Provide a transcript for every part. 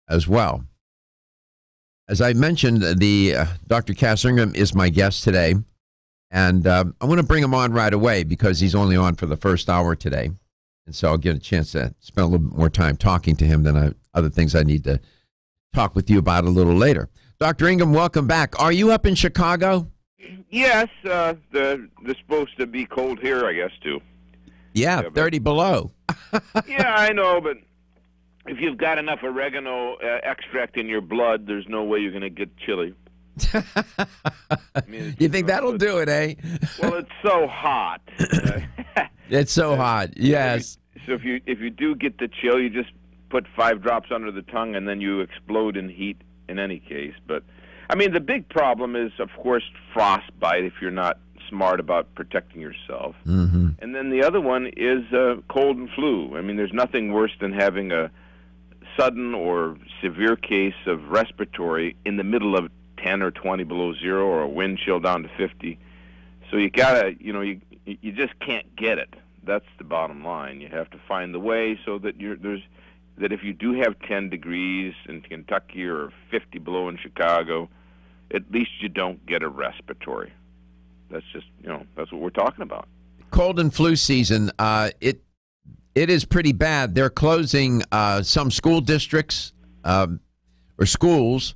as well. As I mentioned, the Dr. Cass Ingram is my guest today, and I want to bring him on right away because he's only on for the first hour today, and so I'll get a chance to spend a little bit more time talking to him than other things I need to talk with you about a little later. Dr. Ingram, welcome back. Are you up in Chicago? Yes, they're supposed to be cold here, I guess, too. Yeah, 30 below. Yeah, I know, but if you've got enough oregano extract in your blood, there's no way you're going to get chilly. You think that'll do it, eh? Well, it's so hot. It's so hot, yes. So if you do get the chill, you just put 5 drops under the tongue, and then you explode in heat in any case. But, I mean, the big problem is, of course, frostbite if you're not smart about protecting yourself. Mm-hmm. And then the other one is cold and flu. I mean, there's nothing worse than having a sudden or severe case of respiratory in the middle of 10 or 20 below zero, or a wind chill down to 50. So you gotta, you just can't get it. That's the bottom line. You have to find the way so that that if you do have 10 degrees in Kentucky or 50 below in Chicago, at least you don't get a respiratory. That's just, that's what we're talking about. Cold and flu season, it is pretty bad. They're closing some school districts or schools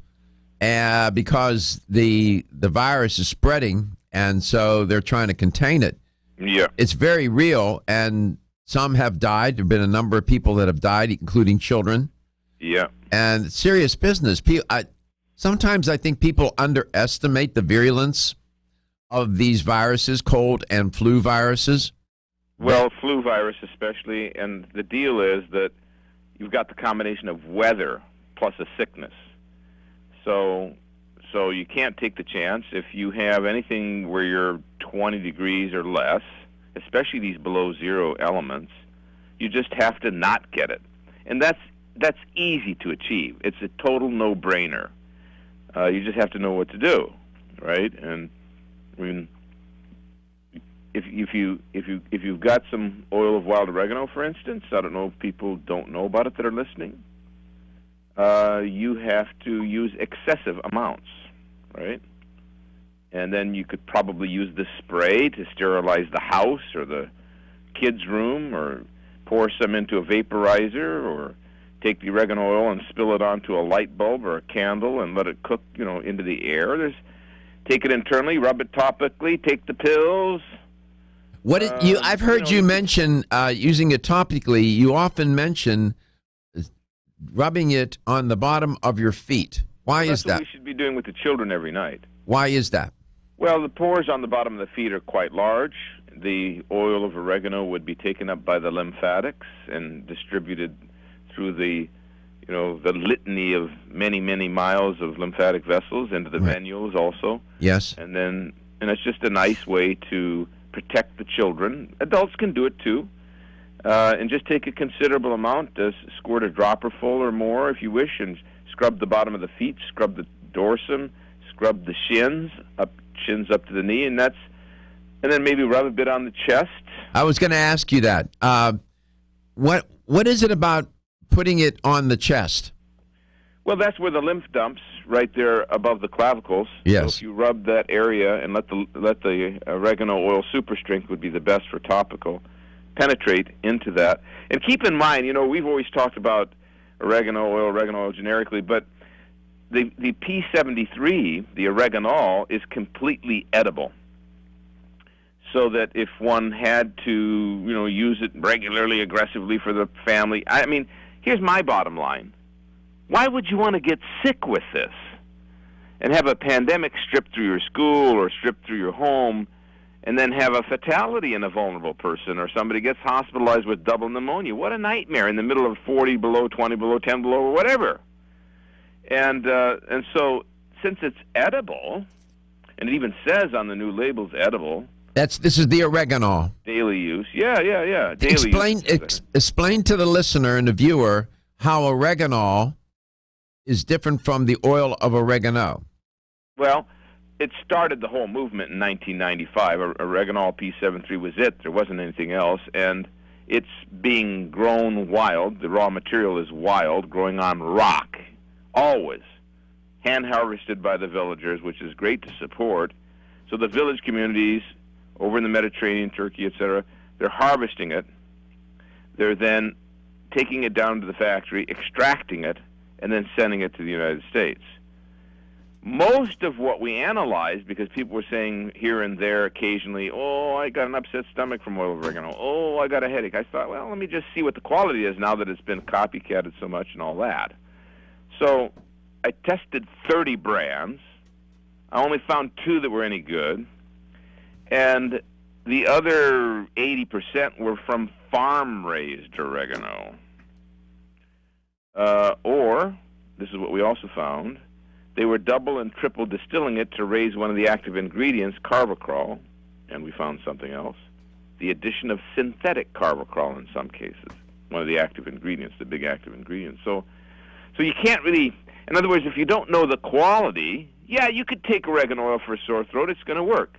because the virus is spreading, and so they're trying to contain it. Yeah. It's very real, and some have died. There have been a number of people that have died, including children. Yeah. And serious business. Sometimes I think people underestimate the virulence of these viruses, cold and flu viruses. Well, flu virus especially, and the deal is that you've got the combination of weather plus a sickness. So you can't take the chance. If you have anything where you're 20 degrees or less, especially these below zero elements, you just have to not get it. And that's easy to achieve. It's a total no-brainer. You just have to know what to do, right? And I mean, if you've got some oil of wild oregano, for instance, I don't know if people don't know about it that are listening. You have to use excessive amounts, right? And then you could probably use the spray to sterilize the house or the kids' room, or pour some into a vaporizer, or take the oregano oil and spill it onto a light bulb or a candle and let it cook, into the air. Take it internally, rub it topically, take the pills. I've heard you mention using it topically. You often mention rubbing it on the bottom of your feet. Why is that? That's what we should be doing with the children every night. Why is that? Well, the pores on the bottom of the feet are quite large. The oil of oregano would be taken up by the lymphatics and distributed through the litany of many, many miles of lymphatic vessels into the venules also. Yes. And it's just a nice way to protect the children. Adults can do it too. And just take a considerable amount, squirt a dropper full or more if you wish, and scrub the bottom of the feet, scrub the dorsum, scrub the shins up to the knee, and then maybe rub a bit on the chest. I was going to ask you that. What is it about putting it on the chest? Well, that's where the lymph dumps, right there above the clavicles. Yes. So if you rub that area and let the oregano oil super strength would be the best for topical, penetrate into that. And keep in mind, we've always talked about oregano oil generically, but the P73, the oreganol, is completely edible. So that if one had to, use it regularly, aggressively for the family, I mean, here's my bottom line. Why would you want to get sick with this and have a pandemic strip through your school or strip through your home, and then have a fatality in a vulnerable person, or somebody gets hospitalized with double pneumonia? What a nightmare in the middle of 40 below, 20 below, 10 below, or whatever. And so since it's edible, and it even says on the new labels edible. This is the oregano. Daily use. Yeah. Explain to the listener and the viewer how oregano is different from the oil of oregano. Well, it started the whole movement in 1995. Oreganol P73 was it. There wasn't anything else. And it's being grown wild. The raw material is wild, growing on rock. always hand harvested by the villagers, which is great to support. So the village communities over in the Mediterranean, Turkey, etc., they're harvesting it. They're then taking it down to the factory, extracting it, and then sending it to the United States. Most of what we analyzed, because people were saying here and there occasionally, oh, I got an upset stomach from oil of oregano, oh, I got a headache. I thought, well, let me just see what the quality is now that it's been copycatted so much and all that. So I tested 30 brands. I only found 2 that were any good. And the other 80% were from farm-raised oregano. Or, this is what we also found, they were double and triple distilling it to raise one of the active ingredients, carvacrol, and we found something else. The addition of synthetic carvacrol in some cases, one of the active ingredients, the big active ingredient. So you can't really, in other words, if you don't know the quality, yeah, you could take oregano oil for a sore throat, it's going to work,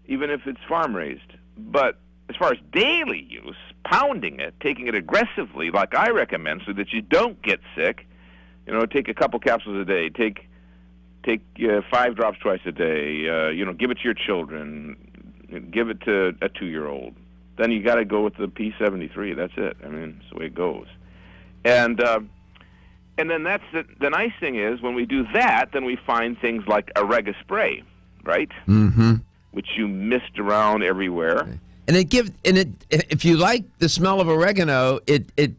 even if it's farm-raised. But as far as daily use, pounding it, taking it aggressively, like I recommend, so that you don't get sick, take a couple capsules a day, take 5 drops twice a day, give it to your children, give it to a 2-year-old. Then you got to go with the P73. That's it. I mean, that's the way it goes. And then that's the nice thing is when we do that, then we find things like Orega spray, right? Mm-hmm. Which you mist around everywhere. Okay. And if you like the smell of oregano, it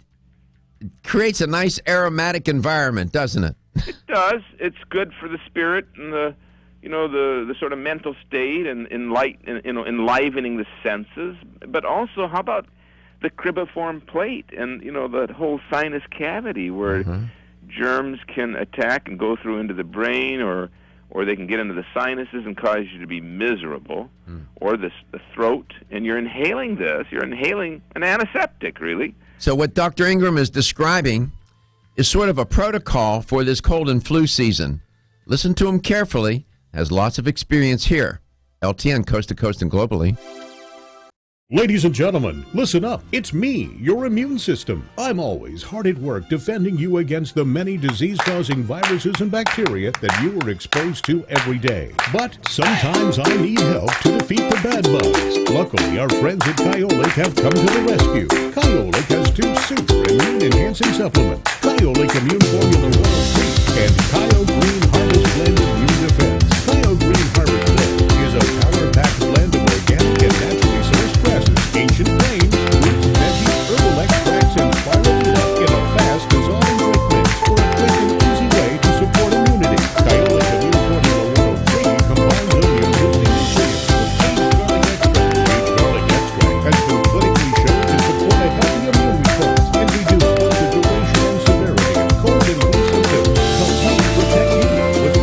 creates a nice aromatic environment, doesn't it? It does. It's good for the spirit and the sort of mental state and enlivening the senses. But also, how about the cribiform plate and that whole sinus cavity where germs can attack and go through into the brain, or they can get into the sinuses and cause you to be miserable, or the throat. And you're inhaling this. You're inhaling an antiseptic, really. So what Dr. Ingram is describing is sort of a protocol for this cold and flu season. Listen to him carefully. Has lots of experience here. LTN, coast to coast and globally. Ladies and gentlemen, listen up. It's me, your immune system. I'm always hard at work defending you against the many disease-causing viruses and bacteria that you are exposed to every day. But sometimes I need help to defeat the bad bugs. Luckily, our friends at Kyolic have come to the rescue. Kyolic has 2 super immune-enhancing supplements, Kyolic Immune Formula Royal Free and Kyo Green Harvest Blend Immune Defense. Kyo Green Harvest Blend is a power-packed blend of organic and naturally sourced grasses, ancient grains, roots, veggies, herbal extracts, and spirulina in a fast-dissolving drink mix for a quick and easy way to support immunity. Kyolic Immune Formula Royal Free combines immune-boosting ingredients with aged garlic extract. Aged garlic extract has been clinically shown to support a healthy immune response and reduce both the duration and severity of cold and flu symptoms. Help protect you with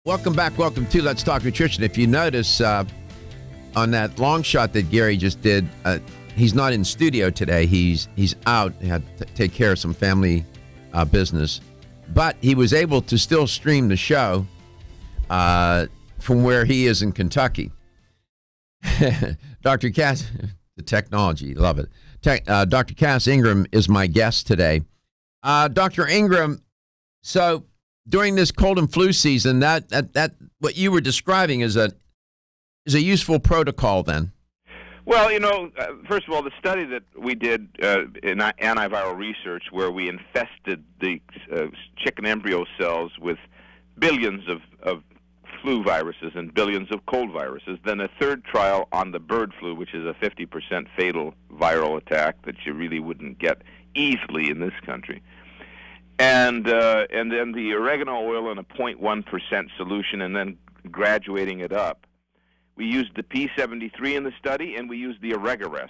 Welcome back. Welcome to Let's Talk Nutrition. If you notice on that long shot that Gary just did, he's not in studio today. He's out. He had to take care of some family business. But he was able to still stream the show from where he is in Kentucky. Dr. Cass, the technology, love it. Dr. Cass Ingram is my guest today. Dr. Ingram, so during this cold and flu season, that what you were describing is a useful protocol then. Well, first of all, the study that we did in antiviral research, where we infested the chicken embryo cells with billions of flu viruses and billions of cold viruses, then a third trial on the bird flu, which is a 50% fatal viral attack that you really wouldn't get easily in this country. And then the oregano oil in a 0.1% solution, and then graduating it up. We used the P73 in the study, and we used the Oregaresp.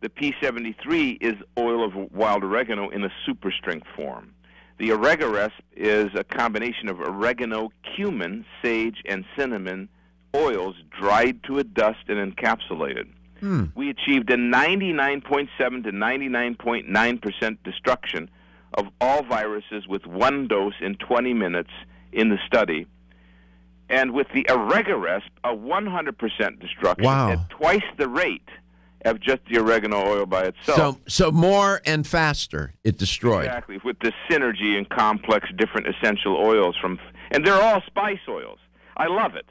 The P73 is oil of wild oregano in a super strength form. The Oregaresp is a combination of oregano, cumin, sage, and cinnamon oils dried to a dust and encapsulated. We achieved a 99.7 to 99.9% destruction of all viruses with one dose in 20 minutes in the study. And with the Oregaresp, a 100% destruction at twice the rate of just the oregano oil by itself. So more and faster it destroyed. Exactly, with the synergy and complex different essential oils and they're all spice oils. I love it.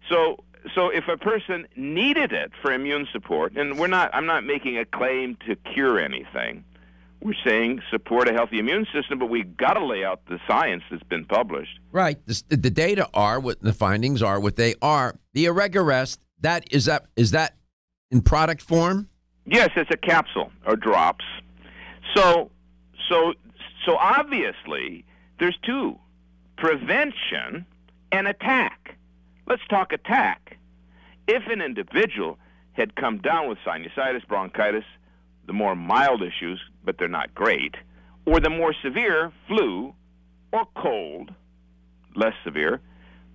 So if a person needed it for immune support, and I'm not making a claim to cure anything. We're saying support a healthy immune system, but we've got to lay out the science that's been published. Right. The data are what the findings are, what they are. The Oregaresp, is that in product form? Yes, it's a capsule or drops. So obviously there's two: prevention and attack. Let's talk attack. If an individual had come down with sinusitis, bronchitis, the more mild issues, but they're not great, or the more severe flu or cold, less severe,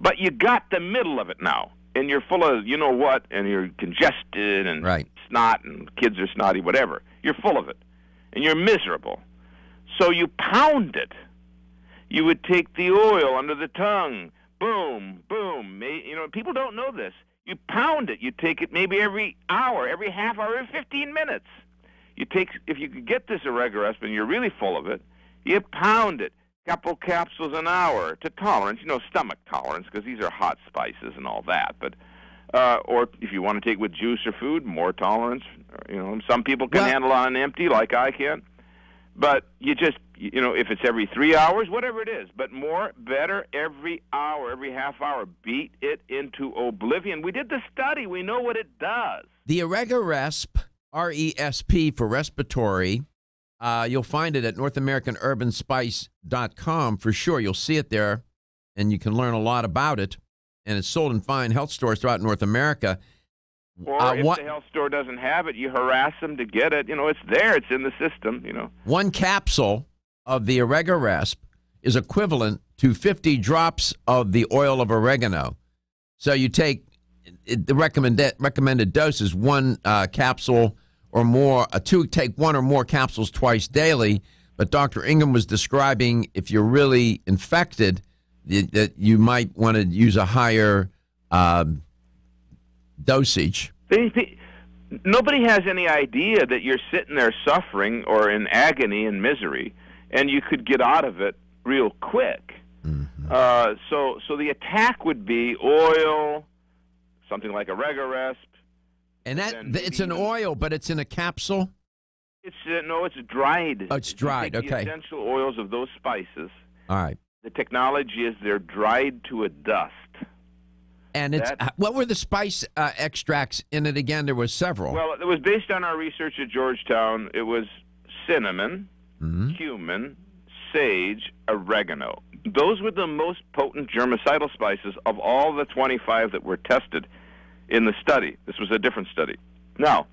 but you got the middle of it now, and you're full of you-know-what, and you're congested and snot, and kids are snotty, whatever. You're full of it, and you're miserable. So you pound it. You would take the oil under the tongue, boom, boom. People don't know this. You pound it. You take it maybe every hour, every half hour, every 15 minutes. If you could get this Oregaresp and you're really full of it, you pound it, couple capsules an hour to tolerance, stomach tolerance, because these are hot spices and all that. But or if you want to take with juice or food, more tolerance. Some people can handle on an empty, like I can. But you just, if it's every 3 hours, whatever it is, but more, better, every hour, every half hour, beat it into oblivion. We did the study. We know what it does. The Oregaresp, RESP for respiratory, you'll find it at NorthAmericanUrbanSpice.com for sure. You'll see it there, and you can learn a lot about it. And it's sold in fine health stores throughout North America. Or if the health store doesn't have it, you harass them to get it. It's there. It's in the system, One capsule of the Oregaresp is equivalent to 50 drops of the oil of oregano. So you take the recommended dose is one capsule or more. Take one or more capsules twice daily. But Dr. Ingram was describing if you're really infected, that you might want to use a higher dosage. Nobody has any idea that you're sitting there suffering or in agony and misery, and you could get out of it real quick. Mm-hmm. So the attack would be oil, something like Oregaresp. And it's an oil, but it's in a capsule? It's dried. Oh, it's dried, okay. The essential oils of those spices. All right. The technology is they're dried to a dust. And what were the spice extracts in it again? There was several. Well, it was based on our research at Georgetown. It was cinnamon, cumin, sage, oregano. Those were the most potent germicidal spices of all the 25 that were tested in the study. This was a different study. Now,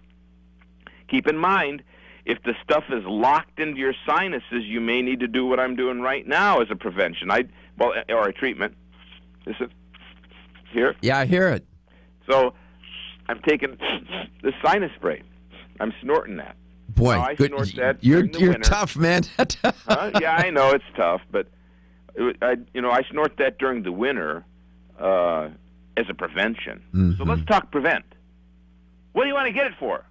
keep in mind, if the stuff is locked into your sinuses, you may need to do what I'm doing right now as a prevention, or a treatment. Listen, hear it? Yeah, I hear it. So I'm taking the sinus spray. I'm snorting that. Boy, Now, I good. snort that You're during the winter. tough, man. Huh? Yeah, I know it's tough, but I snort that during the winter as a prevention. So let's talk prevent. What do you want to get it for?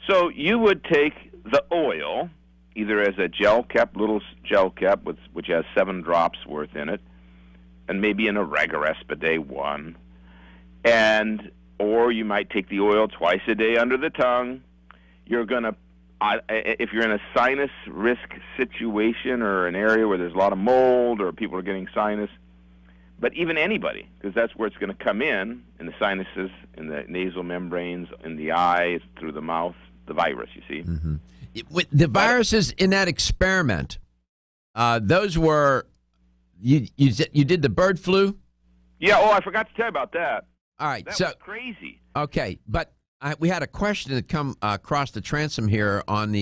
So you would take the oil, either as a gel cap, little gel cap, which has 7 drops worth in it, and maybe an Oregarespa 1, or you might take the oil twice a day under the tongue. You're gonna, if you're in a sinus risk situation or an area where there's a lot of mold or people are getting sinus, but even anybody, because that's where it's going to come in the sinuses, in the nasal membranes, in the eyes, through the mouth, the virus, you see. The viruses in that experiment, those were, you did the bird flu? Yeah, I forgot to tell you about that. All right. That so was crazy. Okay, but we had a question that come across the transom here on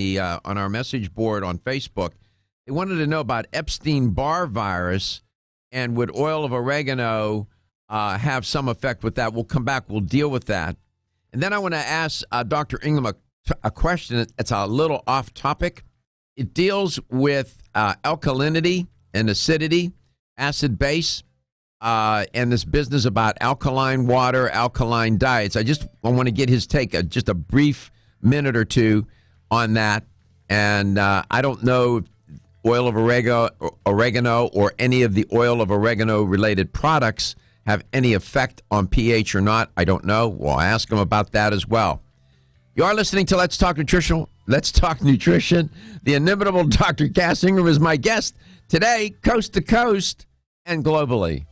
our message board on Facebook. They wanted to know about Epstein-Barr virus, and would oil of oregano have some effect with that? We'll come back. We'll deal with that. And then I want to ask Dr. Ingham a question that's a little off topic. It deals with alkalinity and acidity, acid base, and this business about alkaline water, alkaline diets. I want to get his take, just a brief minute or two on that. And I don't know if oil of oregano or any of the oil of oregano related products have any effect on pH or not. I don't know. We'll ask him about that as well. You are listening to Let's Talk Nutrition. Let's Talk Nutrition. The inimitable Dr. Cass Ingham is my guest today, coast to coast and globally.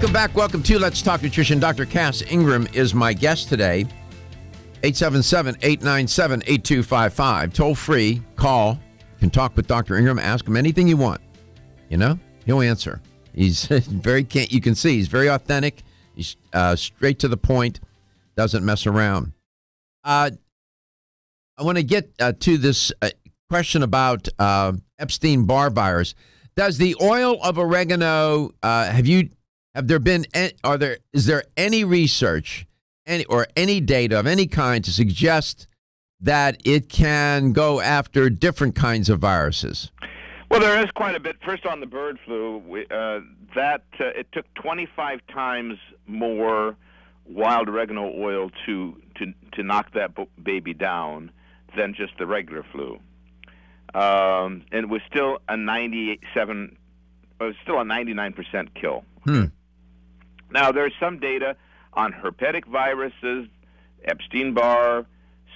Welcome back. Welcome to Let's Talk Nutrition. Dr. Cass Ingram is my guest today. 877-897-8255. Toll free. Call. You can talk with Dr. Ingram. Ask him anything you want. You know, he'll answer. He's very, you can see he's very authentic. He's straight to the point. Doesn't mess around. I want to get to this question about Epstein-Barr virus. Does the oil of oregano, is there any research or any data of any kind to suggest that it can go after different kinds of viruses? Well, there is quite a bit. First, on the bird flu, it took 25 times more wild oregano oil to knock that baby down than just the regular flu. And it was still a 99% kill. Now, there's some data on herpetic viruses, Epstein-Barr.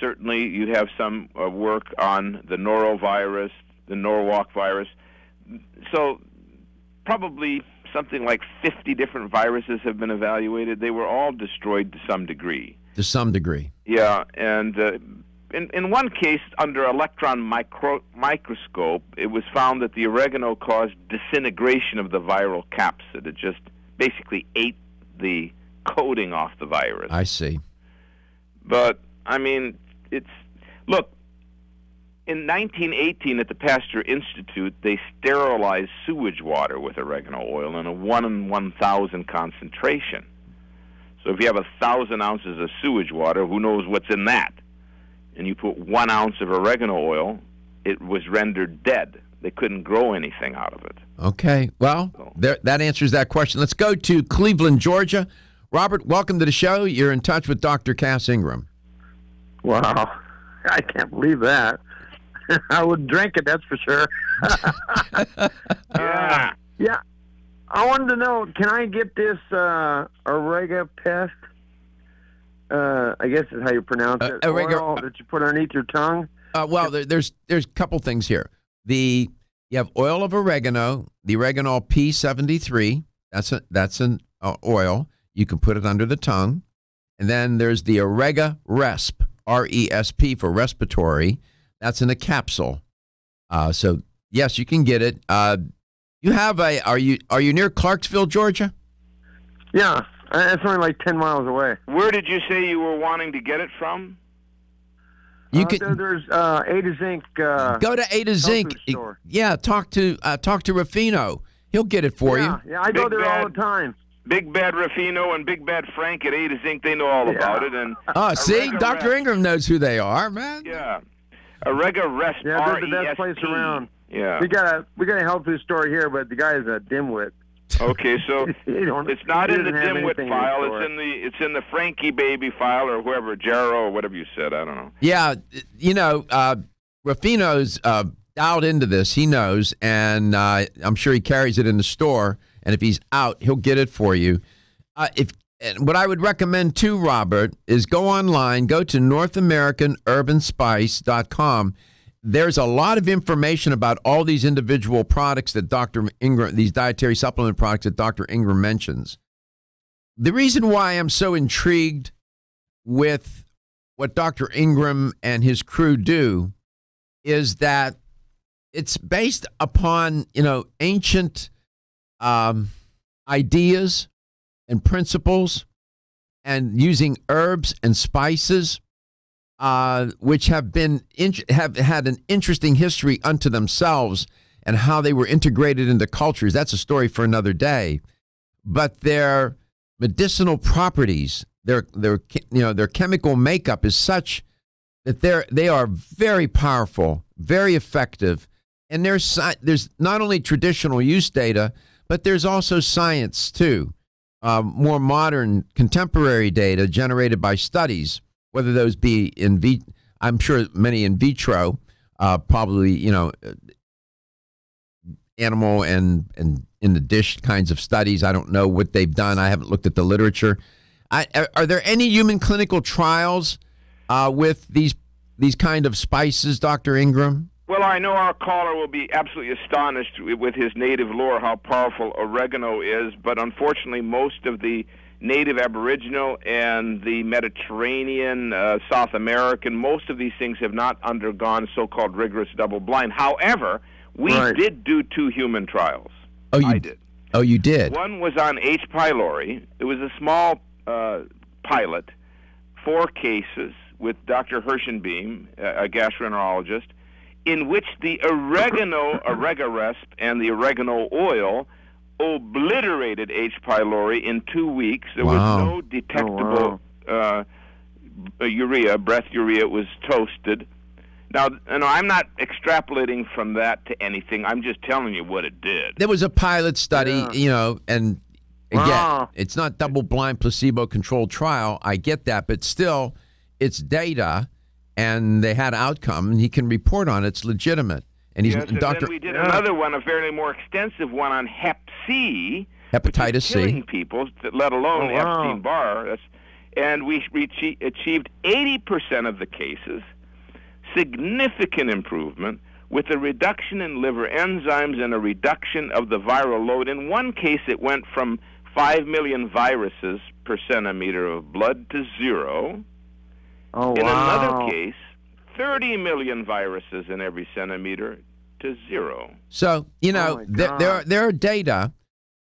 Certainly, you have some work on the norovirus, the Norwalk virus. So probably something like 50 different viruses have been evaluated. They were all destroyed to some degree. To some degree. Yeah, and in one case, under electron microscope, it was found that the oregano caused disintegration of the viral capsid. It just basically ate the coating off the virus. I see. But, I mean, look, in 1918 at the Pasteur Institute, they sterilized sewage water with oregano oil in a 1 in 1,000 concentration. So if you have 1,000 ounces of sewage water, who knows what's in that? And you put 1 ounce of oregano oil, it was rendered dead. They couldn't grow anything out of it. Okay. Well, that answers that question. Let's go to Cleveland, Georgia. Robert, welcome to the show. You're in touch with Dr. Cass Ingram. Wow. I can't believe that. I would drink it, that's for sure. Yeah. Yeah. I wanted to know, can I get this Orega Pest? I guess is how you pronounce it. Oil that you put underneath your tongue? Well, there's a couple things here. You have oil of oregano, the Oreganol P73. That's an oil. You can put it under the tongue. And then there's the Orega Resp, RESP for respiratory. That's in a capsule. So yes, you can get it. You have are you near Clarksville, Georgia? Yeah, it's only like 10 miles away. Where did you say you were wanting to get it from? There's A to Zinc. Go to A to Zinc. Yeah, talk to Ruffino. He'll get it for you. Yeah, I go there all the time. Big Bad Ruffino and Big Bad Frank at A to Zinc, they know all about it. And see, Dr. Ingram knows who they are, man. Yeah. Orega Resp. Yeah, they're the best place around. Yeah. We got a health food store here, but the guy is a dimwit. Okay, so it's not in the dimwit file. It's in the Frankie Baby file or whoever, Jarrow or whatever you said. I don't know. Yeah, Ruffino's dialed into this. He knows, and I'm sure he carries it in the store. And if he's out, he'll get it for you. And what I would recommend too, Robert, is go online, go to NorthAmericanUrbanSpice.com. There's a lot of information about all these individual products that Dr. Ingram, these dietary supplement products that Dr. Ingram mentions. The reason why I'm so intrigued with what Dr. Ingram and his crew do is that it's based upon, ancient ideas and principles, and using herbs and spices, which have had an interesting history unto themselves, and how they were integrated into cultures. That's a story for another day. But their medicinal properties, their chemical makeup is such that they are very powerful, very effective, and there's not only traditional use data, but there's also science too. More modern, contemporary data generated by studies, whether those be I'm sure many in vitro, probably, animal and in the dish kinds of studies. I don't know what they've done. I haven't looked at the literature. Are there any human clinical trials with these kind of spices, Dr. Ingram? Well, I know our caller will be absolutely astonished with his native lore how powerful oregano is, but unfortunately most of the native Aboriginal and the Mediterranean, South American, most of these things have not undergone so-called rigorous double-blind. However, we did do 2 human trials. Oh, I did. Oh, you did? One was on H. pylori. It was a small pilot, 4 cases with Dr. Hirschenbeam, a gastroenterologist, in which the oregano, Oregaresp, and the oregano oil obliterated H. pylori in 2 weeks. There was no detectable urea, breath urea. It was toasted. Now, I'm not extrapolating from that to anything. I'm just telling you what it did. There was a pilot study, and again, it's not double-blind, placebo-controlled trial. I get that, but still, it's data, and they had outcome, and he can report on it. It's legitimate. And he's and then we did another one, a fairly more extensive one on Hep C, hepatitis C, killing people, let alone Epstein-Barr. And we achieved 80% of the cases, significant improvement with a reduction in liver enzymes and a reduction of the viral load. In one case, it went from 5 million viruses per centimeter of blood to 0. In another case, 30 million viruses in every centimeter to 0. So, there are data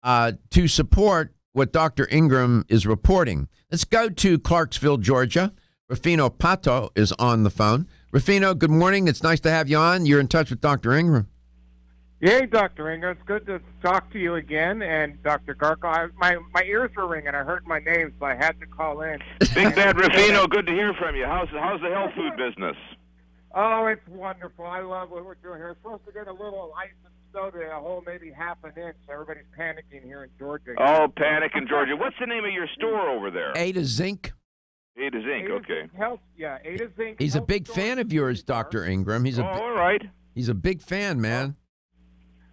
to support what Dr. Ingram is reporting. Let's go to Clarksville, Georgia. Rufino Pato is on the phone. Rufino, good morning. It's nice to have you on. You're in touch with Dr. Ingram. Hey, Dr. Ingram. It's good to talk to you again. And Dr. Garko, my ears were ringing. I heard my name, so I had to call in. Big Bad Rufino, good to hear from you. How's the health food business? Oh, it's wonderful. I love what we're doing here. We're supposed to get a little ice and soda, a whole maybe half an inch. So everybody's panicking here in Georgia. Oh, panic in Georgia. What's the name of your store over there? Ada Zinc. Ada Zinc, okay. Ada Zinc. He's a big fan of yours, Dr. Ingram. All right. He's a big fan, man.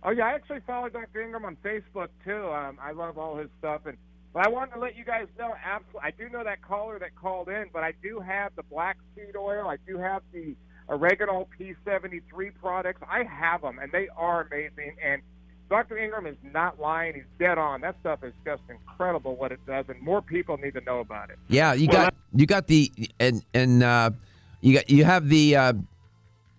Oh, yeah, I actually follow Dr. Ingram on Facebook, too. I love all his stuff. But I wanted to let you guys know, I do know that caller that called in, but I do have the black seed oil. I do have the oregano P73 products. I have them, and they are amazing. And Dr. Ingram is not lying. He's dead on. That stuff is just incredible what it does, and more people need to know about it. Yeah, you have the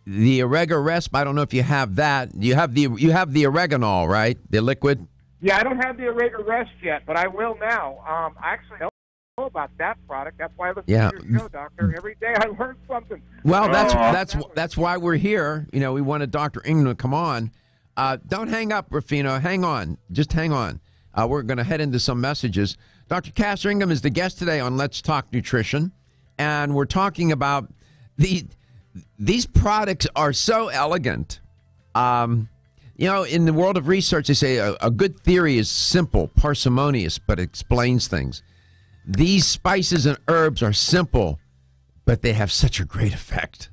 Oregaresp. I don't know if you have that. You have the oreganol, right? The liquid. Yeah, I don't have the Oregaresp yet, but I will now. I actually know about that product. That's why I listen to your show, Doctor. Every day I learn something. Well, that's why we're here. We wanted Dr. Ingram to come on. Don't hang up, Rufino. Hang on. Just hang on. We're going to head into some messages. Dr. Cass Ingram is the guest today on Let's Talk Nutrition, and we're talking about these products are so elegant. In the world of research, they say a good theory is simple, parsimonious, but explains things. These spices and herbs are simple, but they have such a great effect.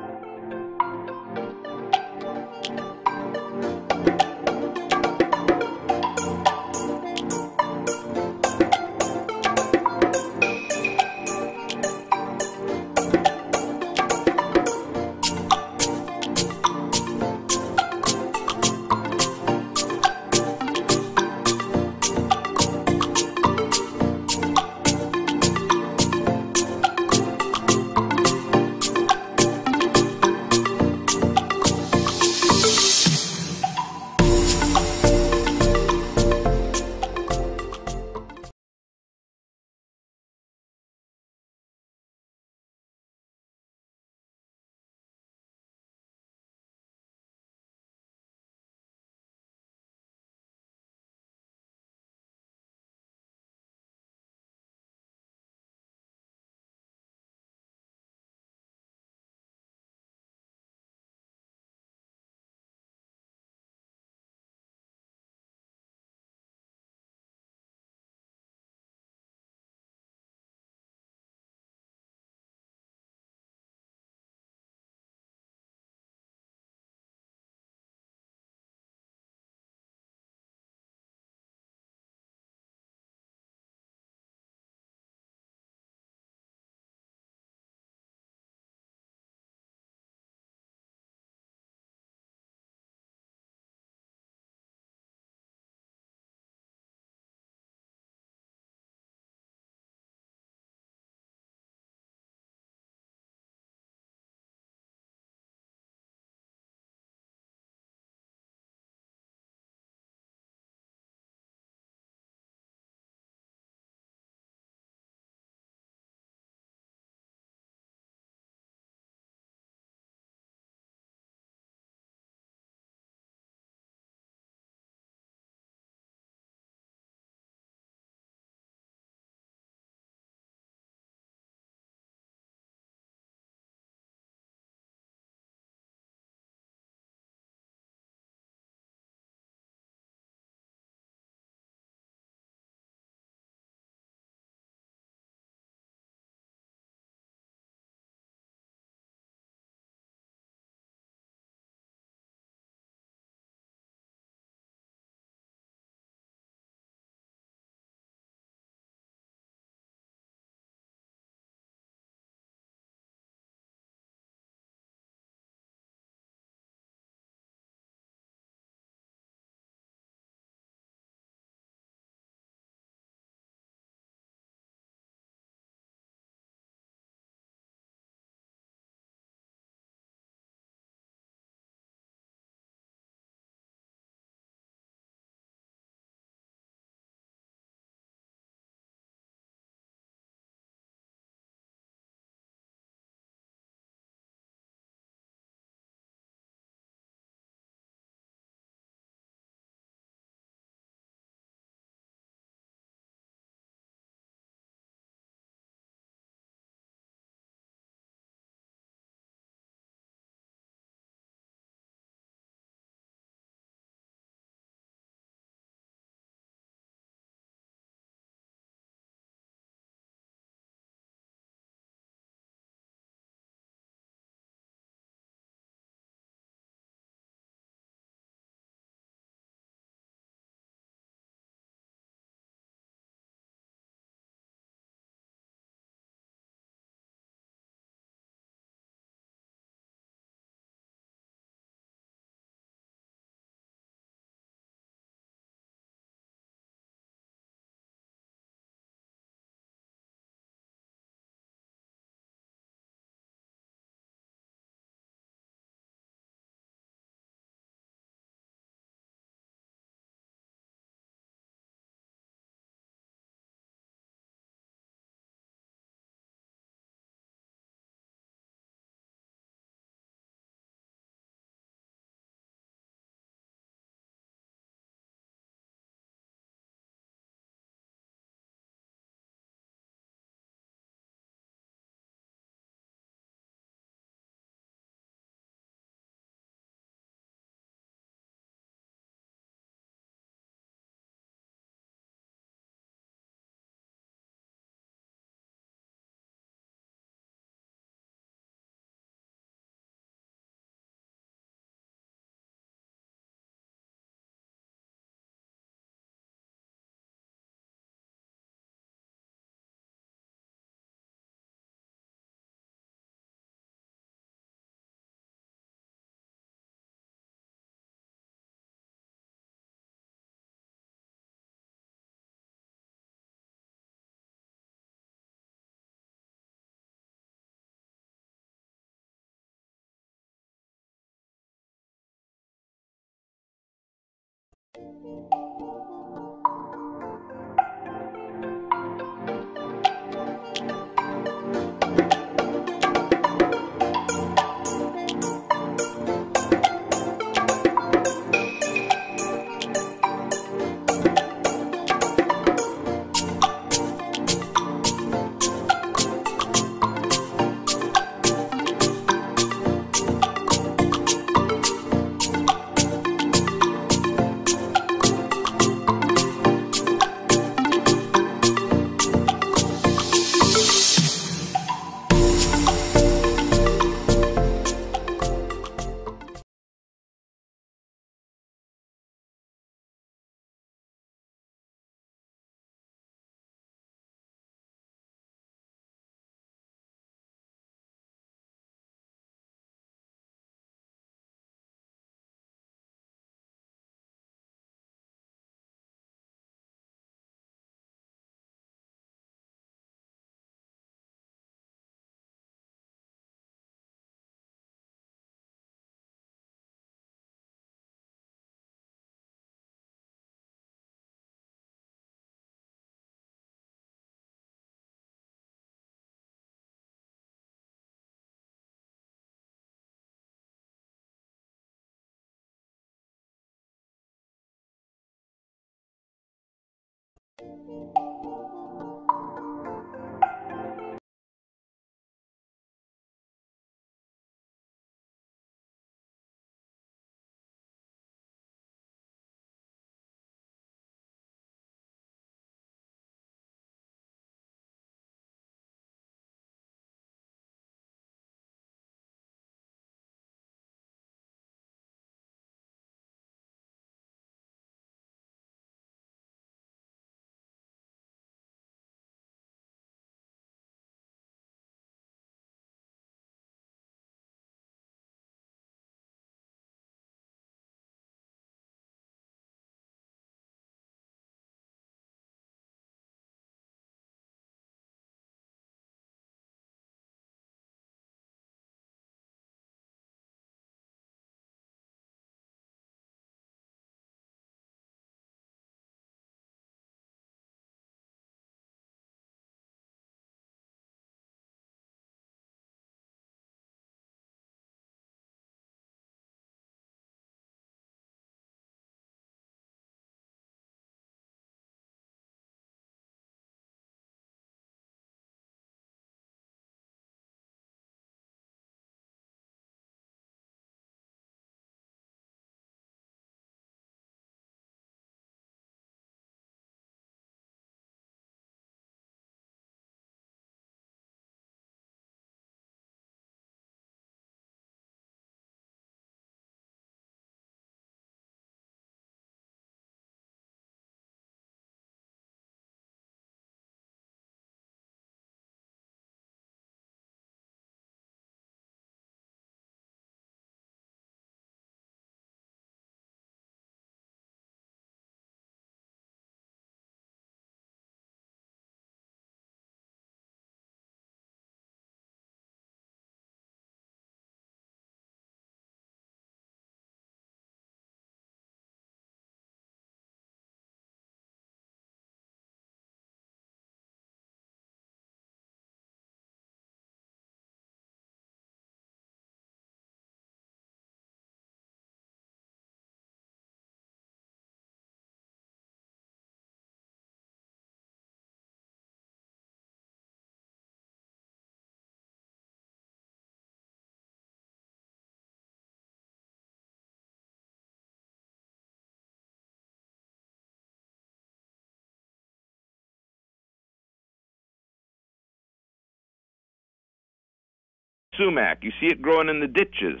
Sumac. You see it growing in the ditches.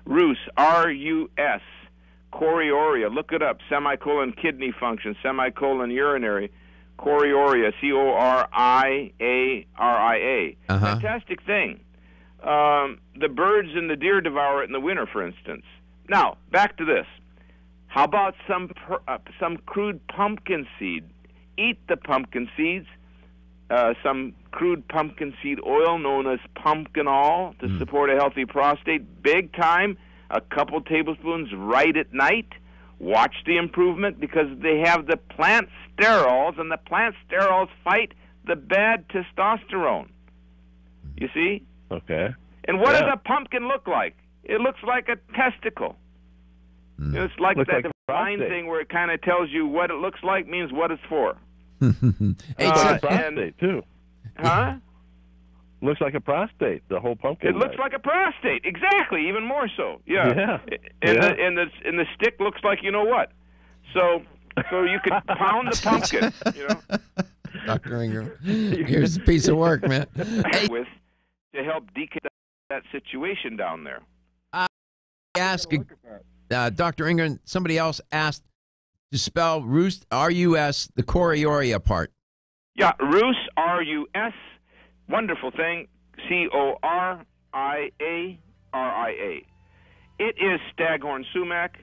Rus, R-U-S, Corioria. Look it up. Semicolon kidney function, semicolon urinary. Corioria, C-O-R-I-A-R-I-A. Fantastic thing. The birds and the deer devour it in the winter, for instance. Now, back to this. How about some crude pumpkin seed? Eat the pumpkin seeds. Some crude pumpkin seed oil known as pumpkinol to support a healthy prostate. Big time. A couple tablespoons right at night. watch the improvement because they have the plant sterols, and the plant sterols fight the bad testosterone. You see? Okay. And what does a pumpkin look like? It looks like a testicle. It's like looks that like divine thing where it kind of tells you what it looks like means what it's for. It's a prostate, too. Huh? Looks like a prostate, the whole pumpkin. It looks like a prostate, exactly, even more so. Yeah. And the stick looks like you know what. So you could pound the pumpkin, you know. Dr. Ingram, here's a piece of work, man. With to help decant that situation down there. Dr. Ingram, somebody else asked to spell Rus, R-U-S, the Coria part. Yeah, Rus, R-U-S, wonderful thing, C-O-R-I-A-R-I-A. It is staghorn sumac.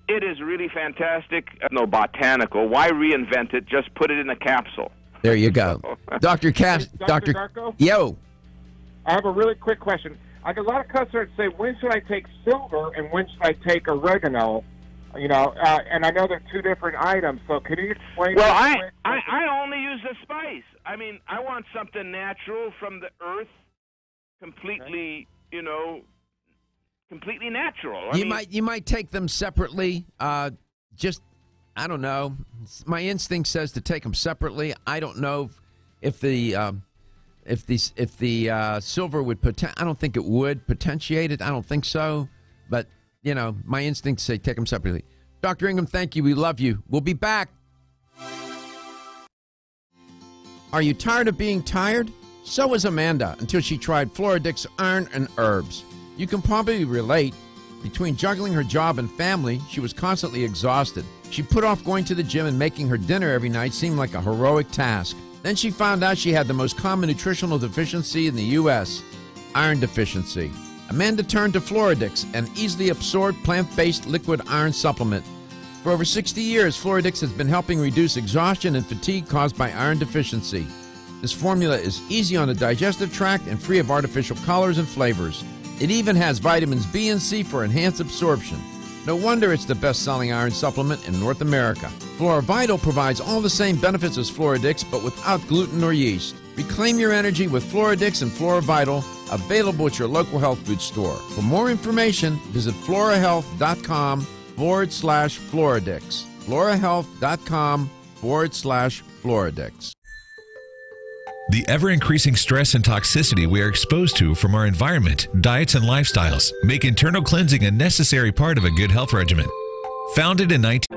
It is really fantastic. No, botanical. Why reinvent it? Just put it in a capsule. There you go. Dr. Cass. Dr. Darko? Yo. I have a really quick question. A lot of customers say, when should I take silver and when should I take oregano? You know, and I know they're two different items, so can you explain? Well, I only use the spice. I mean, I want something natural from the earth, completely, you know, completely natural. You might take them separately. Just, I don't know. My instinct says to take them separately. I don't know if the silver would I don't think it would potentiate it. I don't think so. But, you know, my instincts say take them separately. Dr. Ingram, thank you. We love you. We'll be back. Are you tired of being tired? So was Amanda until she tried Floradix Iron and Herbs. You can probably relate. Between juggling her job and family, she was constantly exhausted. She put off going to the gym and making her dinner every night seemed like a heroic task. Then she found out she had the most common nutritional deficiency in the U.S., iron deficiency. Amanda turned to Floradix, an easily absorbed plant-based liquid iron supplement. For over 60 years, Floradix has been helping reduce exhaustion and fatigue caused by iron deficiency. This formula is easy on the digestive tract and free of artificial colors and flavors. It even has vitamins B and C for enhanced absorption. No wonder it's the best-selling iron supplement in North America. FloraVital provides all the same benefits as Floradix, but without gluten or yeast. Reclaim your energy with Floradix and FloraVital, available at your local health food store. For more information, visit florahealth.com/Floradix. florahealth.com/Floradix. The ever-increasing stress and toxicity we are exposed to from our environment, diets, and lifestyles make internal cleansing a necessary part of a good health regimen. Founded in 19...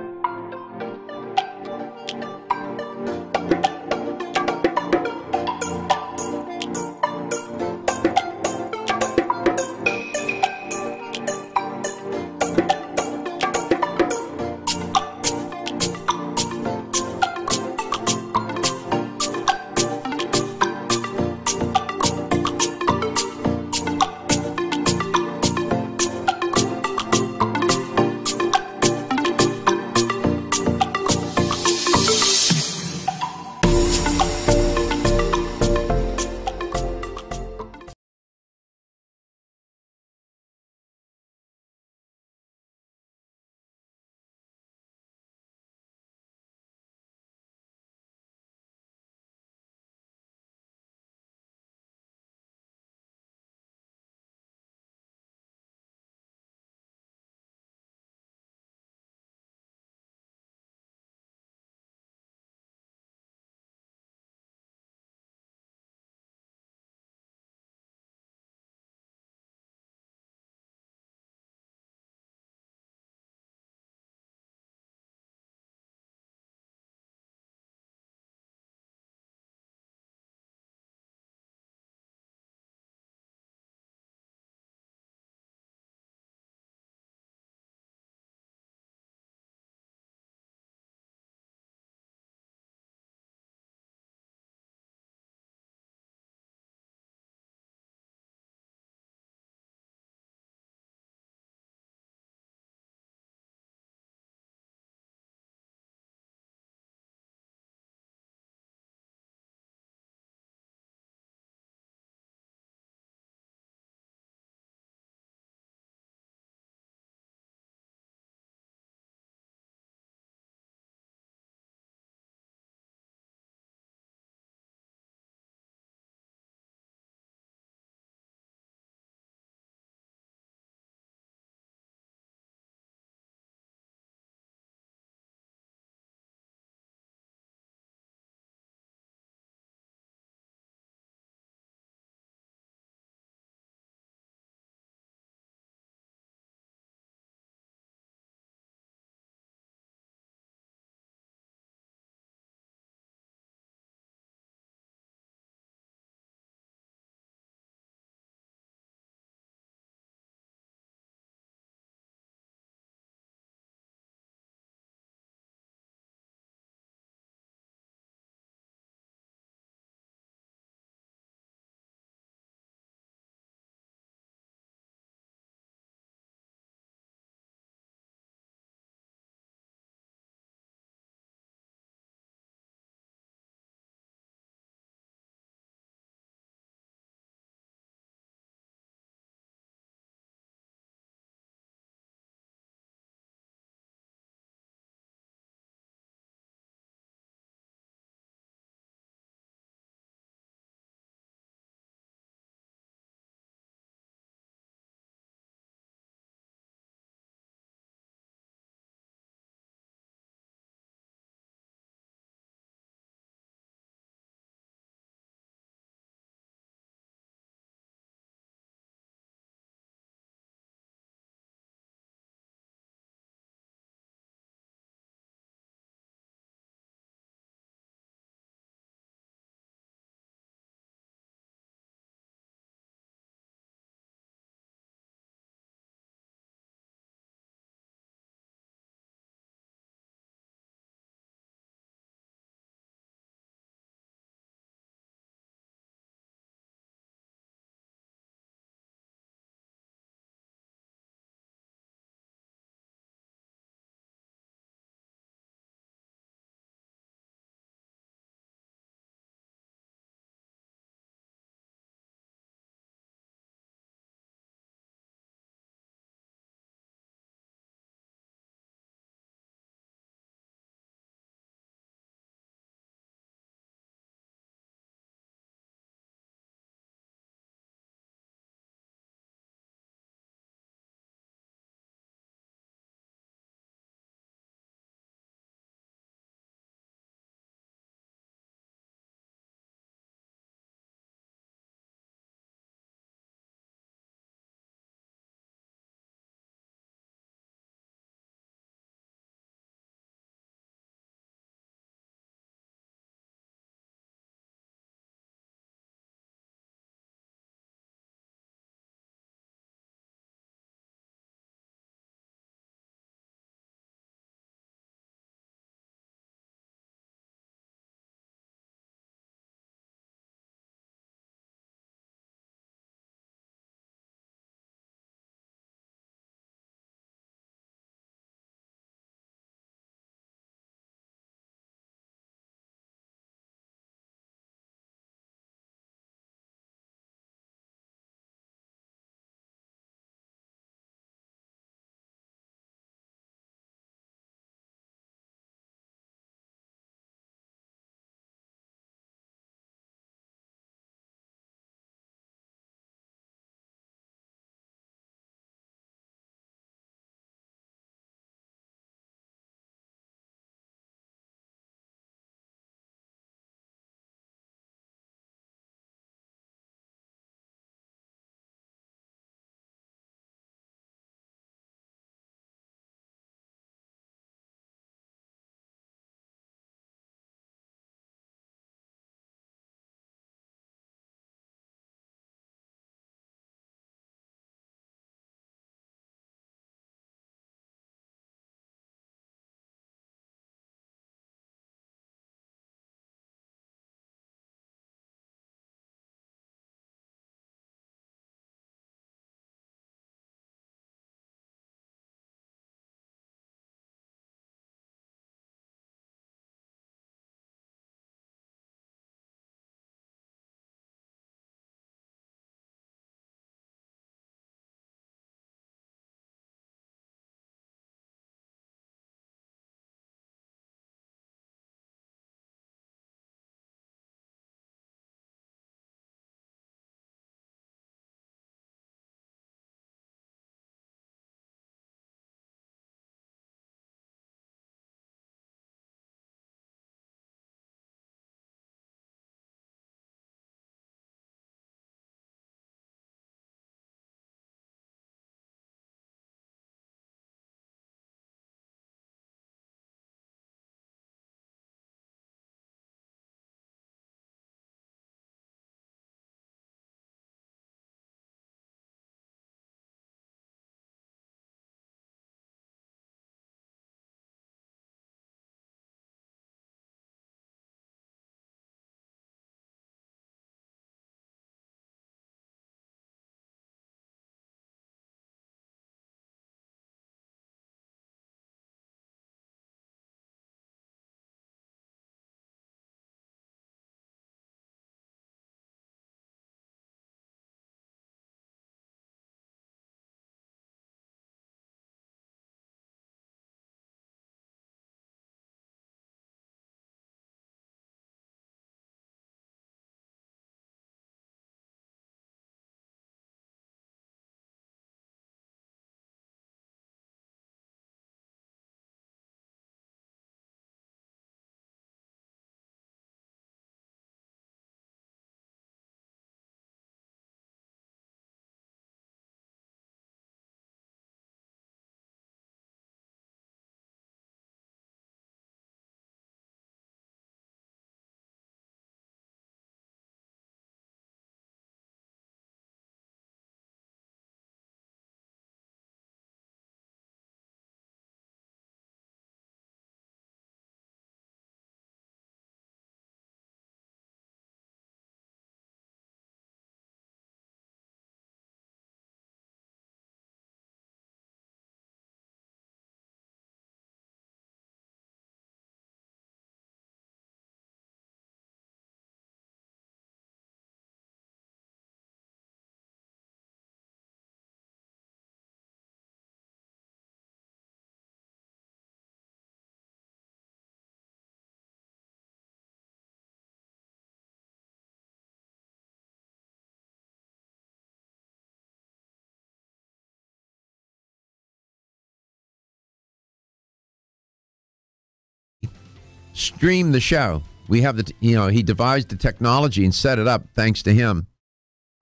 stream the show. We have he devised the technology and set it up thanks to him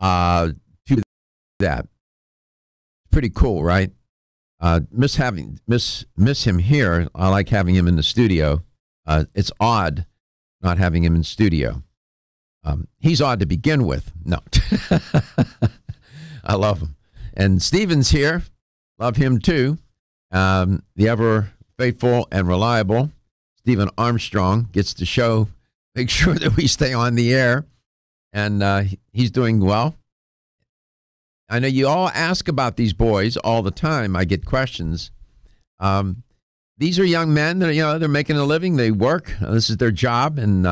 to that. Pretty cool, right? Miss him here. I like having him in the studio. It's odd not having him in studio. He's odd to begin with. No. I love him. And Steven's here. Love him too. The ever faithful and reliable Stephen Armstrong gets the show. Make sure that we stay on the air. And he's doing well. I know you all ask about these boys all the time. I get questions. These are young men that, they're making a living. They work. This is their job, and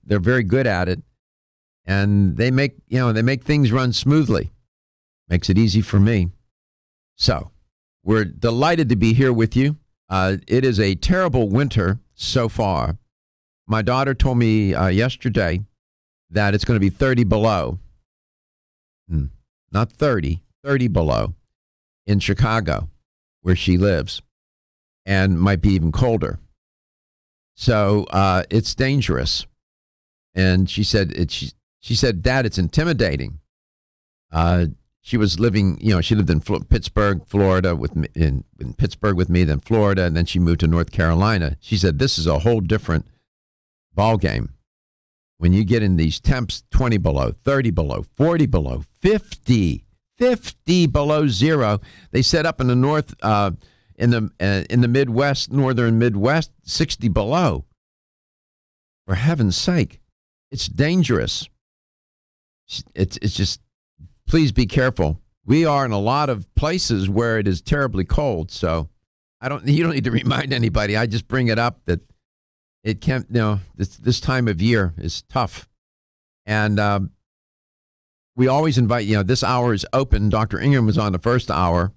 they're very good at it. And they make things run smoothly. Makes it easy for me. So we're delighted to be here with you. It is a terrible winter so far. My daughter told me yesterday that it's going to be 30 below. Not 30 below in Chicago, where she lives, and might be even colder. So it's dangerous. And she said, she said, Dad, it's intimidating. She was living, she lived in Pittsburgh, Florida, in Pittsburgh with me, then Florida, and then she moved to North Carolina. She said, this is a whole different ball game. When you get in these temps, 20 below, 30 below, 40 below, 50 below zero. They set up in the north, in the Midwest, northern Midwest, 60 below. For heaven's sake, it's dangerous. It's just, please be careful. We are in a lot of places where it is terribly cold, so you don't need to remind anybody. I just bring it up that it can't, this time of year is tough. And we always invite, this hour is open. Dr. Ingram was on the first hour,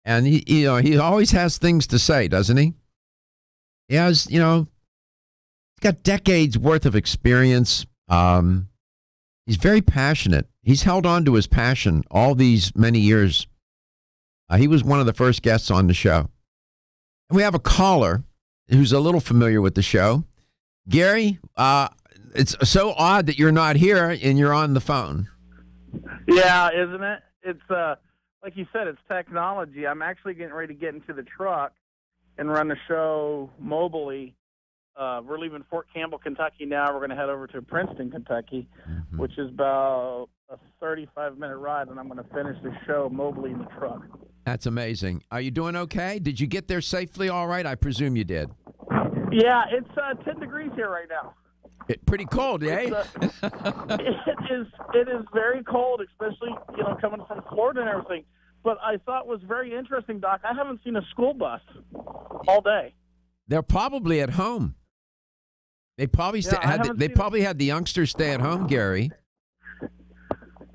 and he always has things to say, doesn't he? He has, he's got decades worth of experience. He's very passionate. He's held on to his passion all these many years. He was one of the first guests on the show. And we have a caller who's a little familiar with the show. Gary, it's so odd that you're not here and you're on the phone. Yeah, isn't it? It's like you said, it's technology. I'm actually getting ready to get into the truck and run the show mobily. We're leaving Fort Campbell, Kentucky now. We're going to head over to Princeton, Kentucky, which is about a 35-minute ride, and I'm going to finish the show mobily in the truck. That's amazing. Are you doing okay? Did you get there safely all right? I presume you did. Yeah, it's 10 degrees here right now. Pretty cold, eh? It is very cold, especially, coming from Florida and everything. But I thought was very interesting, Doc. I haven't seen a school bus all day. They're probably at home. They probably probably had the youngsters stay at home, Gary.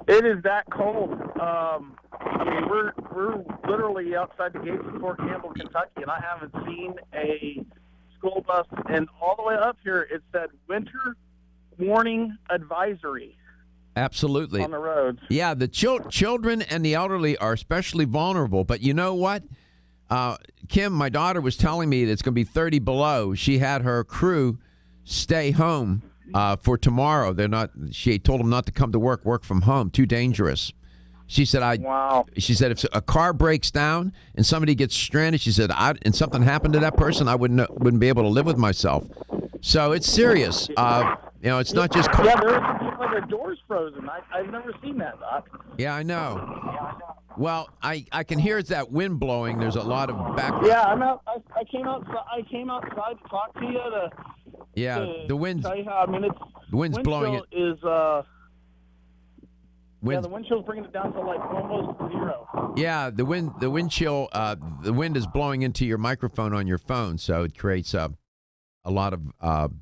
It is that cold. We're literally outside the gates of Fort Campbell, Kentucky, and I haven't seen a school bus. And all the way up here, it said winter warning advisory. Absolutely. On the roads. Yeah, the children and the elderly are especially vulnerable. But you know what? Kim, my daughter, was telling me that it's going to be 30 below. She had her crew stay home for tomorrow. She told them not to come to work from home. Too dangerous. She said, Wow. She said, if a car breaks down and somebody gets stranded, she said, and something happened to that person, I wouldn't be able to live with myself. So it's serious. It's not just cold. Yeah, there's like a door's frozen. I've never seen that, Doc. Yeah, I know. Well, I can hear it's that wind blowing. There's a lot of background. Yeah, I'm out. I came outside to talk to you the wind's. Tell you how, the wind's blowing it. The wind chill's bringing it down to like almost zero. Yeah, the wind chill. The wind is blowing into your microphone on your phone, so it creates a lot of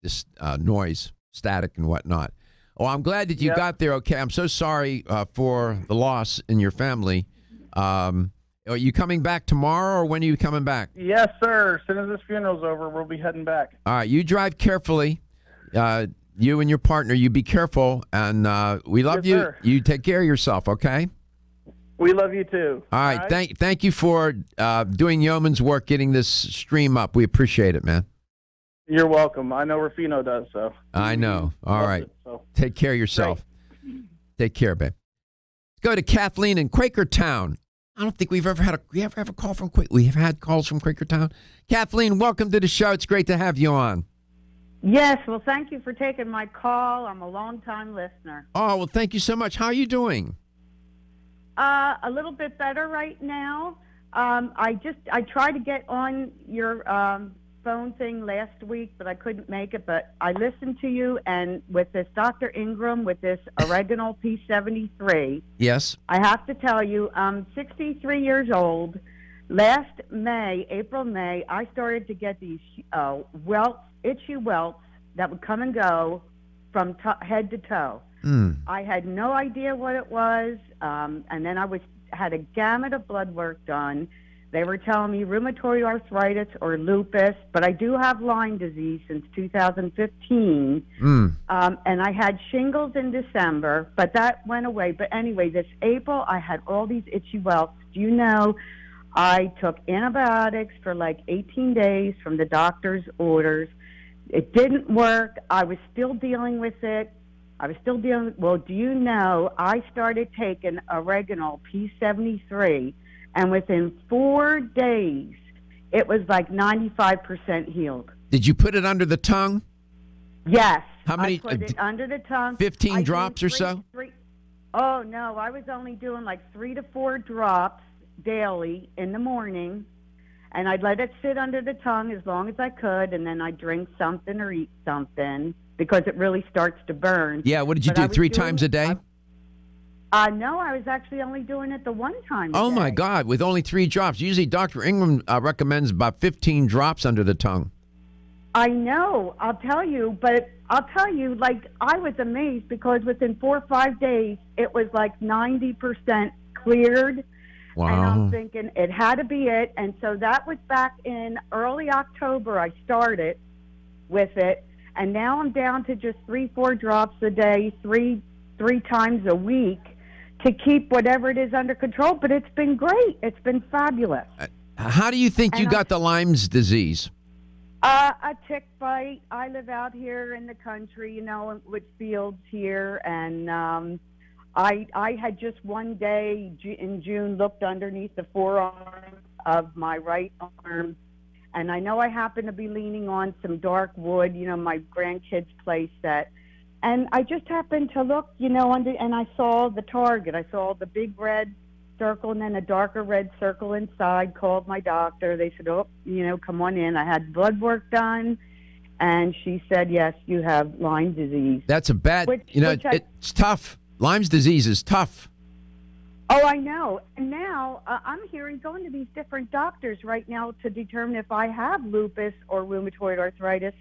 this noise, static, and whatnot. Oh, I'm glad that you got there okay. I'm so sorry for the loss in your family. Are you coming back tomorrow, or when are you coming back? Yes, sir. As soon as this funeral's over, we'll be heading back. All right, you drive carefully. You and your partner, you be careful, and we love you. Sir. You take care of yourself, okay? We love you, too. All right. Thank you for doing yeoman's work, getting this stream up. We appreciate it, man. You're welcome. I know Rufino does, so. I know. All right. So. Take care of yourself. Take care, babe. Let's go to Kathleen in Quakertown. I don't think we ever have a call from Quaker. We have had calls from Quakertown. Kathleen, welcome to the show. It's great to have you on. Yes, well, thank you for taking my call. I'm a long-time listener. Oh, well, thank you so much. How are you doing? A little bit better right now. I tried to get on your phone thing last week, but I couldn't make it. But I listened to you, and with this Dr. Ingram, with this Oregano P73. Yes. I have to tell you, I'm 63 years old. Last May, April, May, I started to get these itchy welts that would come and go from head to toe. I had no idea what it was, and then had a gamut of blood work done. They were telling me rheumatoid arthritis or lupus, but I do have Lyme disease since 2015, and I had shingles in December, but that went away. But anyway, this April, I had all these itchy welts. Do you know, I took antibiotics for like 18 days from the doctor's orders. It didn't work. I was still dealing with it. Well, do you know, I started taking Oregano P73, and within 4 days, it was like 95% healed. Did you put it under the tongue? Yes. How many? I put it under the tongue. 15 drops or so? Oh, no, I was only doing like 3 to 4 drops daily in the morning, and I'd let it sit under the tongue as long as I could, and then I'd drink something or eat something, because it really starts to burn. Yeah, what did you do, 3 times a day? No, I was actually only doing it the one time a Oh, day. my God, with only 3 drops. Usually Dr. Ingram recommends about 15 drops under the tongue. I know, I'll tell you, like, I was amazed because within 4 or 5 days, it was like 90% cleared. Wow. And I'm thinking it had to be it. And so that was back in early October I started with it. And now I'm down to just 3-4 drops a day, three times a week to keep whatever it is under control. But it's been great. It's been fabulous. How do you think you got the Lyme's disease? A tick bite. I live out here in the country, you know, with fields here. And I had just one day in June looked underneath the forearm of my right arm. And I know I happen to be leaning on some dark wood, you know, my grandkids' play set. And I just happened to look, you know, and I saw the target. I saw the big red circle and then a darker red circle inside. Called my doctor. They said, oh, you know, come on in. I had blood work done. And she said, yes, you have Lyme disease. That's a bad, it's tough. Lyme's disease is tough. Oh, I know. And now I'm going to these different doctors right now to determine if I have lupus or rheumatoid arthritis.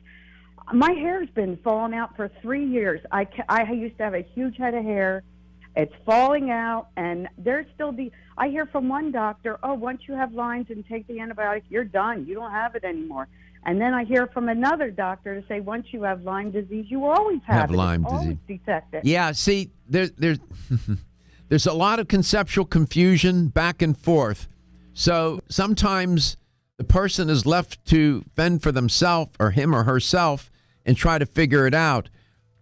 My hair's been falling out for 3 years. I used to have a huge head of hair. It's falling out, and there's still I hear from one doctor, oh, once you have Lyme's and take the antibiotic, you're done. You don't have it anymore. And then I hear from another doctor to say, once you have Lyme disease, you always have it. Lyme disease. Always detect it. Yeah, see, there's a lot of conceptual confusion back and forth. So sometimes the person is left to fend for themselves or him or herself and try to figure it out.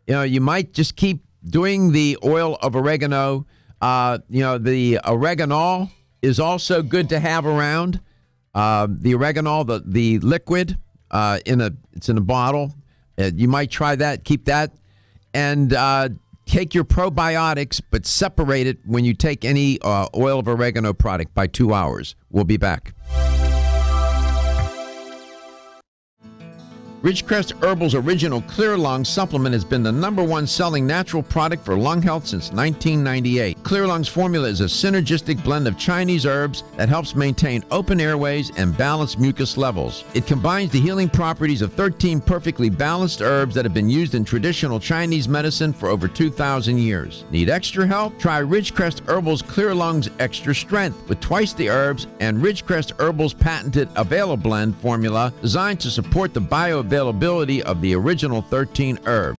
You know, you might just keep doing the oil of oregano. The oreganol is also good to have around. The oreganol, the liquid, it's in a bottle. You might try that, keep that, and take your probiotics, but separate it when you take any oil of oregano product by 2 hours. We'll be back. Ridgecrest Herbal's original Clear Lung supplement has been the #1 selling natural product for lung health since 1998. Clear Lung's formula is a synergistic blend of Chinese herbs that helps maintain open airways and balance mucus levels. It combines the healing properties of 13 perfectly balanced herbs that have been used in traditional Chinese medicine for over 2,000 years. Need extra help? Try Ridgecrest Herbal's Clear Lung's Extra Strength with twice the herbs and Ridgecrest Herbal's patented Availablend formula designed to support the bioavailability of the original 13 herbs.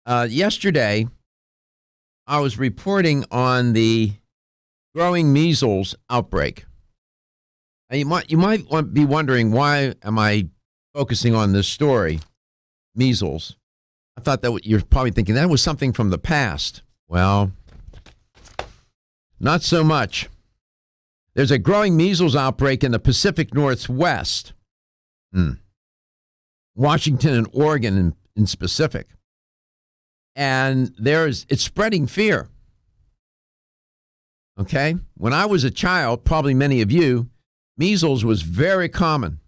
Yesterday, I was reporting on the growing measles outbreak. And you might be wondering, why am I focusing on this story, measles? I thought that you're probably thinking that was something from the past. Well, not so much. There's a growing measles outbreak in the Pacific Northwest, Washington and Oregon in specific. And it's spreading fear. Okay? When I was a child, probably many of you, measles was very common.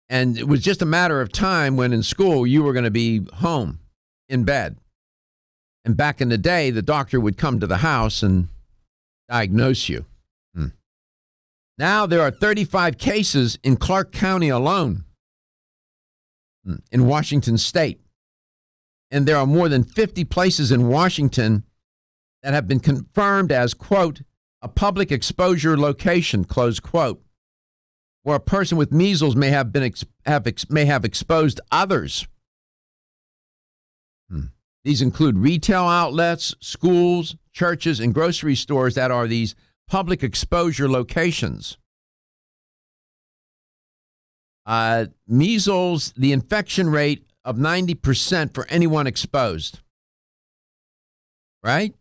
And it was just a matter of time when in school you were going to be home in bed. And back in the day, the doctor would come to the house and diagnose you. Now there are 35 cases in Clark County alone in Washington state. And there are more than 50 places in Washington that have been confirmed as, quote, a public exposure location, close quote, where a person with measles may have exposed others. These include retail outlets, schools, churches, and grocery stores that are these public exposure locations. Measles, the infection rate of 90% for anyone exposed. Right?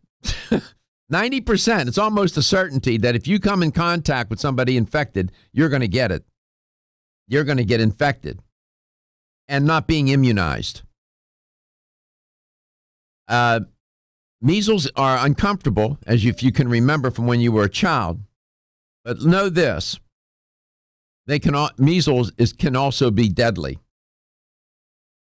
90%. It's almost a certainty that if you come in contact with somebody infected, you're going to get it. You're going to get infected and not being immunized. Measles are uncomfortable, if you can remember from when you were a child. But know this, measles can also be deadly.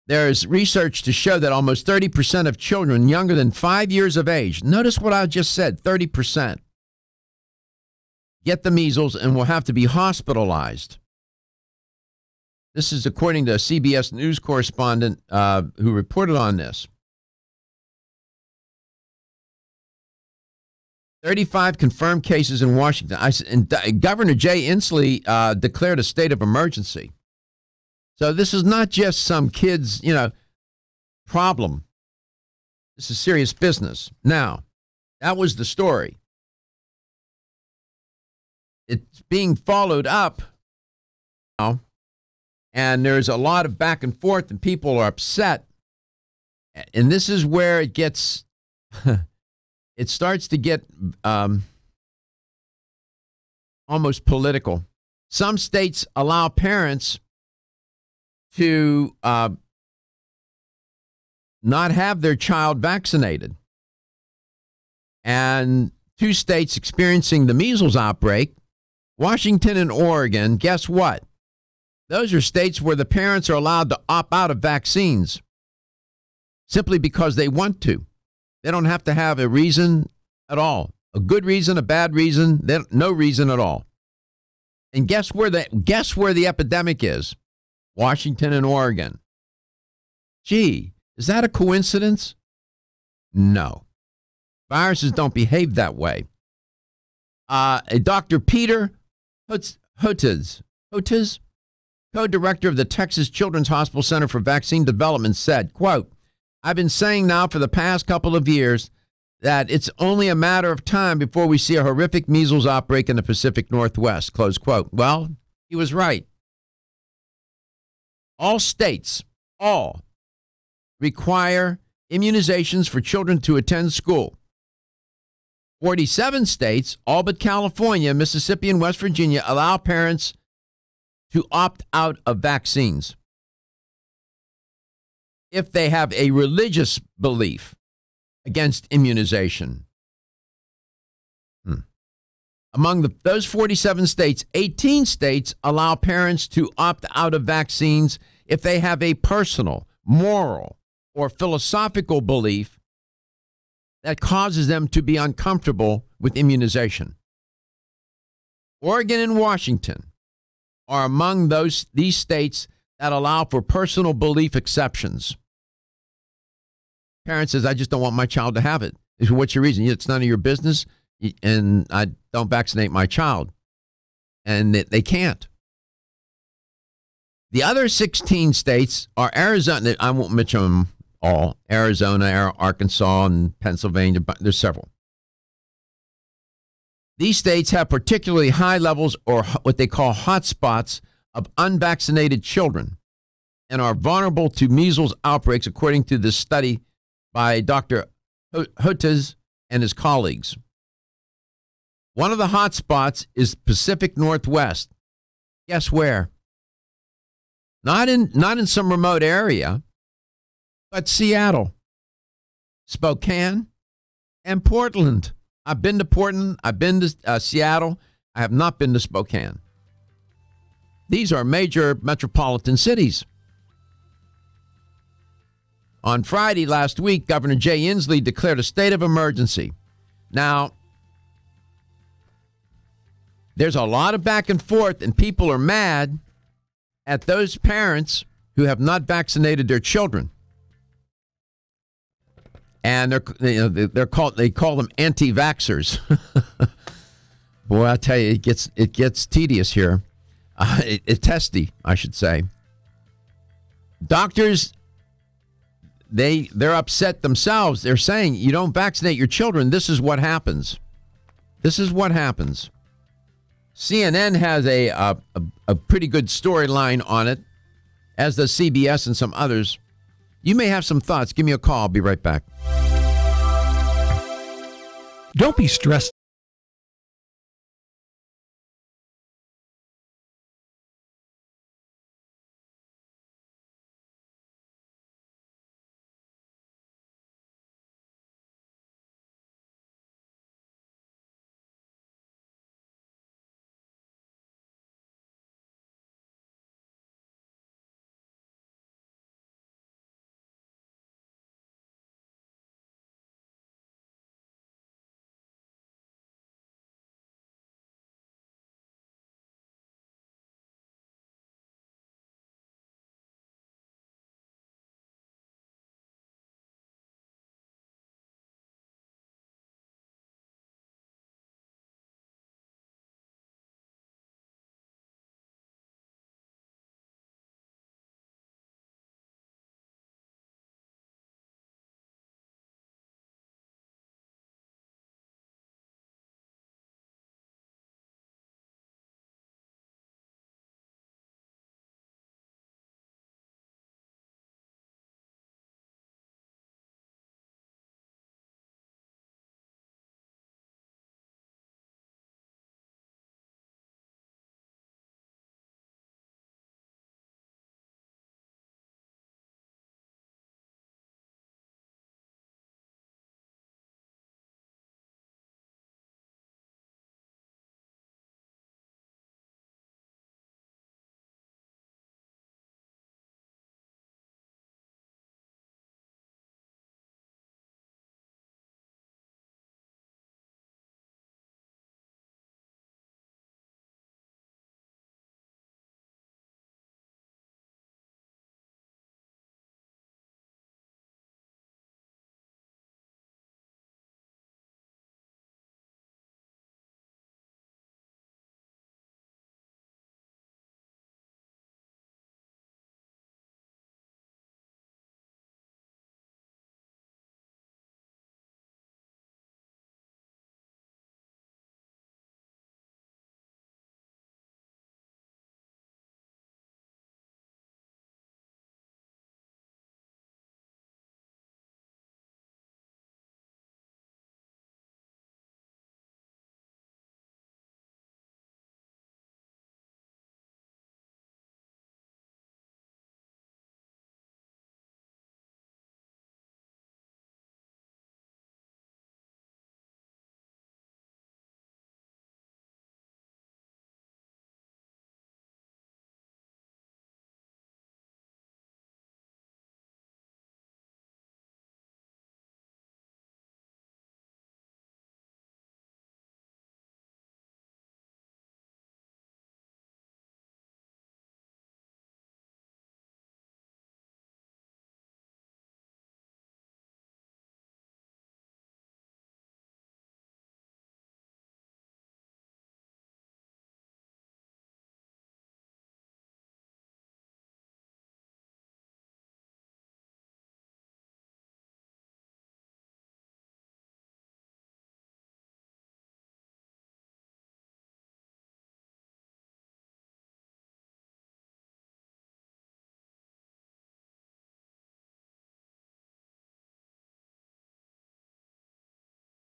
There is research to show that almost 30% of children younger than 5 years of age, notice what I just said, 30%, get the measles and will have to be hospitalized. This is according to a CBS News correspondent who reported on this. 35 confirmed cases in Washington. Governor Jay Inslee declared a state of emergency. So this is not just some kid's, problem. This is serious business. Now, that was the story. It's being followed up now, and there's a lot of back and forth, and people are upset. And this is where it gets, it starts to get almost political. Some states allow parents to not have their child vaccinated. And 2 states experiencing the measles outbreak, Washington and Oregon, guess what? Those are states where the parents are allowed to opt out of vaccines simply because they want to. They don't have to have a reason at all. A good reason, a bad reason, no reason at all. And guess where the epidemic is? Washington and Oregon. Gee, is that a coincidence? No. Viruses don't behave that way. Dr. Peter Hotez, co-director of the Texas Children's Hospital Center for Vaccine Development, said, quote, I've been saying now for the past couple of years that it's only a matter of time before we see a horrific measles outbreak in the Pacific Northwest, close quote. Well, he was right. All states, require immunizations for children to attend school. 47 states, all but California, Mississippi, and West Virginia, allow parents to opt out of vaccines if they have a religious belief against immunization. Among those 47 states, 18 states allow parents to opt out of vaccines if they have a personal, moral, or philosophical belief that causes them to be uncomfortable with immunization. Oregon and Washington are among these states that allow for personal belief exceptions. Parent says, I just don't want my child to have it. What's your reason? It's none of your business, and I don't vaccinate my child. And they can't. The other 16 states are Arizona. I won't mention them all. Arizona, Arkansas, and Pennsylvania. There's several. These states have particularly high levels, or what they call hotspots, of unvaccinated children and are vulnerable to measles outbreaks, according to this study by Dr. Hotez and his colleagues. One of the hotspots is Pacific Northwest. Guess where? Not in some remote area, but Seattle, Spokane, and Portland. I've been to Portland. I've been to Seattle. I have not been to Spokane. These are major metropolitan cities. On Friday last week, Governor Jay Inslee declared a state of emergency. Now, there's a lot of back and forth, and people are mad at those parents who have not vaccinated their children. And they call them anti-vaxxers. Boy, I tell you, it gets tedious here. It's testy, I should say. Doctors, they're upset themselves. They're saying, you don't vaccinate your children, this is what happens. This is what happens. CNN has a pretty good storyline on it, as does CBS and some others. You may have some thoughts. Give me a call. I'll be right back. Don't be stressed